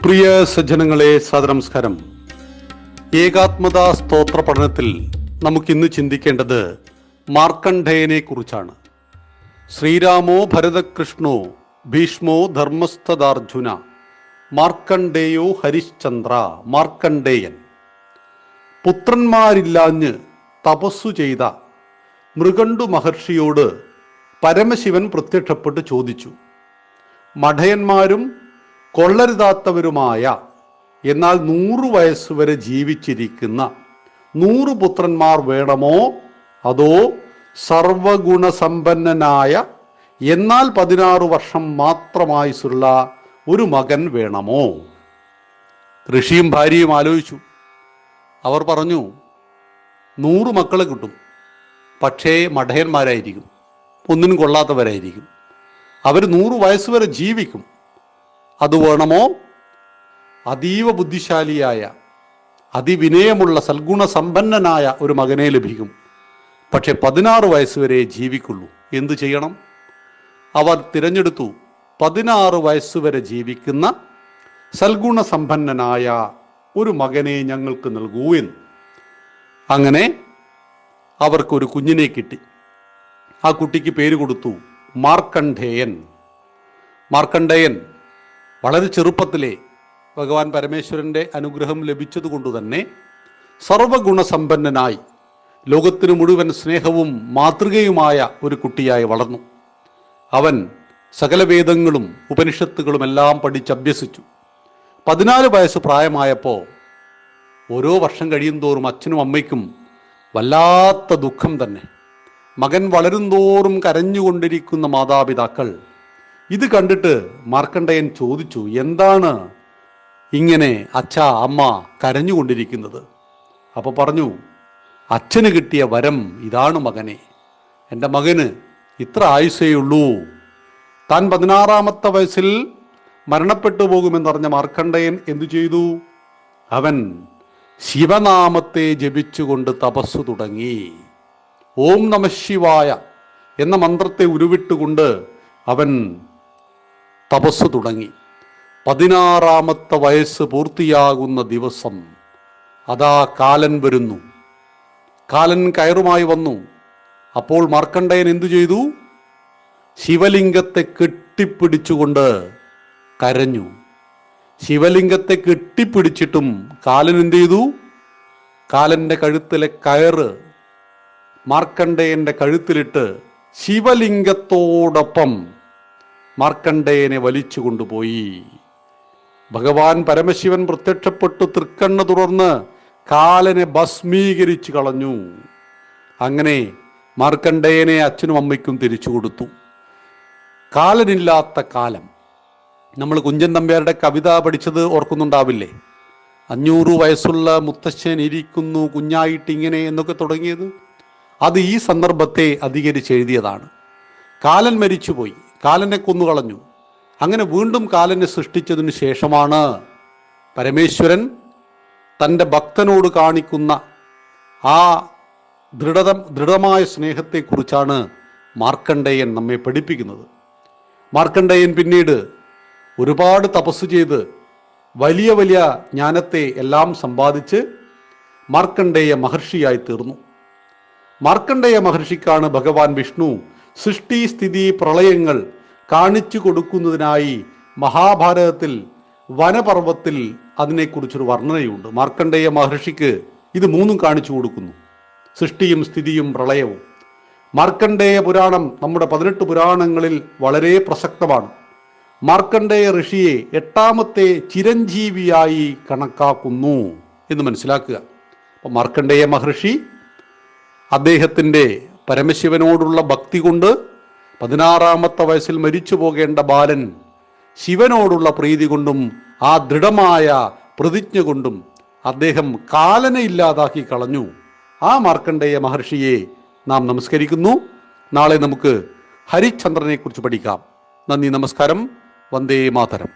പ്രിയ സജ്ജനങ്ങളെ, സദനമസ്കാരം. ഏകാത്മതാ സ്തോത്ര പഠനത്തിൽ നമുക്കിന്ന് ചിന്തിക്കേണ്ടത് മാർക്കണ്ഡേയനെ കുറിച്ചാണ്. ശ്രീരാമോ ഭരതകൃഷ്ണോ ഭീഷ്മോ ധർമ്മസ്ഥദാർജുന മാർക്കണ്ഡേയോ ഹരിശ്ചന്ദ്ര. മാർക്കണ്ഡേയൻ പുത്രന്മാരില്ലാഞ്ഞ് തപസ്സു ചെയ്ത മൃഗണ്ടു മഹർഷിയോട് പരമശിവൻ പ്രത്യക്ഷപ്പെട്ട് ചോദിച്ചു, മഠയന്മാരും കൊള്ളരുതാത്തവരുമായ എന്നാൽ 100 വയസ്സുവരെ ജീവിച്ചിരിക്കുന്ന 100 പുത്രന്മാർ വേണമോ, അതോ സർവഗുണസമ്പന്നനായ എന്നാൽ 16 വർഷം മാത്രമായുസുള്ള ഒരു മകൻ വേണമോ? ഋഷിയും ഭാര്യയും ആലോചിച്ചു. അവർ പറഞ്ഞു, 100 മക്കളെ കിട്ടും, പക്ഷേ മഠയന്മാരായിരിക്കും, ഒന്നിനും കൊള്ളാത്തവരായിരിക്കും. അവർ 100 വയസ്സുവരെ ജീവിക്കും. അത് വേണമോ? അതീവ ബുദ്ധിശാലിയായ അതിവിനയമുള്ള സൽഗുണസമ്പന്നനായ ഒരു മകനെ ലഭിക്കും, പക്ഷെ 16 വയസ്സുവരെ ജീവിക്കുള്ളൂ. എന്തു ചെയ്യണം? അവർ തിരഞ്ഞെടുത്തു 16 വയസ്സുവരെ ജീവിക്കുന്ന സൽഗുണസമ്പന്നനായ ഒരു മകനെ ഞങ്ങൾക്ക് നൽകൂ എന്ന്. അങ്ങനെ അവർക്കൊരു കുഞ്ഞിനെ കിട്ടി. ആ കുട്ടിക്ക് പേര് കൊടുത്തു മാർക്കണ്ഡേയൻ. മാർക്കണ്ഡേയൻ വളരെ ചെറുപ്പത്തിലെ ഭഗവാൻ പരമേശ്വരൻ്റെ അനുഗ്രഹം ലഭിച്ചതുകൊണ്ട് തന്നെ സർവഗുണസമ്പന്നനായി ലോകത്തിന് മുഴുവൻ സ്നേഹവും മാതൃകയുമായ ഒരു കുട്ടിയായി വളർന്നു. അവൻ സകല വേദങ്ങളും ഉപനിഷത്തുകളും എല്ലാം പഠിച്ചഭ്യസിച്ചു. 14 വയസ്സ് പ്രായമായപ്പോൾ ഓരോ വർഷം കഴിയുന്തോറും അച്ഛനും അമ്മയ്ക്കും വല്ലാത്ത ദുഃഖം തന്നെ. മകൻ വളരുംതോറും കരഞ്ഞുകൊണ്ടിരിക്കുന്ന മാതാപിതാക്കൾ ഇത് കണ്ടിട്ട് മാർക്കണ്ഡേയൻ ചോദിച്ചു, എന്താണ് ഇങ്ങനെ അച്ഛാ അമ്മ കരഞ്ഞുകൊണ്ടിരിക്കുന്നത്? അപ്പോൾ പറഞ്ഞു, അച്ഛന് കിട്ടിയ വരം ഇതാണ് മകനെ. എൻ്റെ മകന് ഇത്ര ആയുസ്സേയുള്ളൂ. താൻ 16-ാമത്തെ വയസ്സിൽ മരണപ്പെട്ടു പോകുമെന്നറിഞ്ഞ മാർക്കണ്ഡേയൻ എന്തു ചെയ്തു? അവൻ ശിവനാമത്തെ ജപിച്ചുകൊണ്ട് തപസ്സു തുടങ്ങി. ഓം നമഃശിവായ എന്ന മന്ത്രത്തെ ഉരുവിട്ടുകൊണ്ട് അവൻ തപസ്സു തുടങ്ങി. 16-ാമത്തെ വയസ്സ് പൂർത്തിയാകുന്ന ദിവസം അതാ കാലൻ വരുന്നു. കാലൻ കയറുമായി വന്നു. അപ്പോൾ മാർക്കണ്ഡേയൻ എന്തു ചെയ്തു? ശിവലിംഗത്തെ കെട്ടിപ്പിടിച്ചുകൊണ്ട് കരഞ്ഞു. ശിവലിംഗത്തെ കെട്ടിപ്പിടിച്ചിട്ടും കാലൻ എന്ത് ചെയ്തു? കാലന്റെ കഴുത്തിലെ കയറ് മാർക്കണ്ഡേയന്റെ കഴുത്തിലിട്ട് ശിവലിംഗത്തോടൊപ്പം മാർക്കണ്ഡേയനെ വലിച്ചു കൊണ്ടുപോയി. ഭഗവാൻ പരമശിവൻ പ്രത്യക്ഷപ്പെട്ടു തൃക്കണ്ണ് തുറന്ന് കാലനെ ഭസ്മീകരിച്ചു കളഞ്ഞു. അങ്ങനെ മാർക്കണ്ഡേയനെ അച്ഛനും അമ്മയ്ക്കും തിരിച്ചു കൊടുത്തു. കാലനില്ലാത്ത കാലം. നമ്മൾ കുഞ്ചൻ നമ്പ്യാരുടെ കവിത പഠിച്ചത് ഓർക്കുന്നുണ്ടാവില്ലേ? 500 വയസ്സുള്ള മുത്തശ്ശൻ ഇരിക്കുന്നു കുഞ്ഞായിട്ടിങ്ങനെ എന്നൊക്കെ തുടങ്ങിയത്. അത് ഈ സന്ദർഭത്തെ അധികരിച്ച് എഴുതിയതാണ്. കാലൻ മരിച്ചുപോയി, കാലനെ കൊന്നുകളഞ്ഞു. അങ്ങനെ വീണ്ടും കാലനെ സൃഷ്ടിച്ചതിനു ശേഷമാണ് പരമേശ്വരൻ തൻ്റെ ഭക്തനോട് കാണിക്കുന്ന ആ ദൃഢമായ സ്നേഹത്തെക്കുറിച്ചാണ് മാർക്കണ്ഡേയൻ നമ്മെ പഠിപ്പിക്കുന്നത്. മാർക്കണ്ഡേയൻ പിന്നീട് ഒരുപാട് തപസ് ചെയ്ത് വലിയ വലിയ ജ്ഞാനത്തെ എല്ലാം സമ്പാദിച്ച് മാർക്കണ്ഡേയ മഹർഷിയായി തീർന്നു. മാർക്കണ്ഡേയ മഹർഷിക്കാണ് ഭഗവാൻ വിഷ്ണു സൃഷ്ടി സ്ഥിതി പ്രളയങ്ങൾ കാണിച്ചു കൊടുക്കുന്നതിനായി മഹാഭാരതത്തിൽ വനപർവ്വത്തിൽ അതിനെക്കുറിച്ചൊരു വർണ്ണനയുണ്ട്. മാർക്കണ്ഡേയ മഹർഷിക്ക് ഇത് 3 കാണിച്ചു കൊടുക്കുന്നു, സൃഷ്ടിയും സ്ഥിതിയും പ്രളയവും. മാർക്കണ്ഡേയ പുരാണം നമ്മുടെ 18 പുരാണങ്ങളിൽ വളരെ പ്രസക്തമാണ്. മാർക്കണ്ഡേയ ഋഷിയെ 8ാമത്തെ ചിരഞ്ജീവിയായി കണക്കാക്കുന്നു എന്ന് മനസ്സിലാക്കുക. അപ്പോൾ മാർക്കണ്ഡേയ മഹർഷി അദ്ദേഹത്തിൻ്റെ പരമശിവനോടുള്ള ഭക്തി കൊണ്ട് 16-ാമത്തെ വയസ്സിൽ മരിച്ചു പോകേണ്ട ബാലൻ ശിവനോടുള്ള പ്രീതി കൊണ്ടും ആ ദൃഢമായ പ്രതിജ്ഞ കൊണ്ടും അദ്ദേഹം കാലനെ ഇല്ലാതാക്കി കളഞ്ഞു. ആ മാർക്കണ്ഡേയ മഹർഷിയെ നാം നമസ്കരിക്കുന്നു. നാളെ നമുക്ക് ഹരിശ്ചന്ദ്രനെ കുറിച്ച് പഠിക്കാം. നന്ദി, നമസ്കാരം. വന്ദേ മാതരം.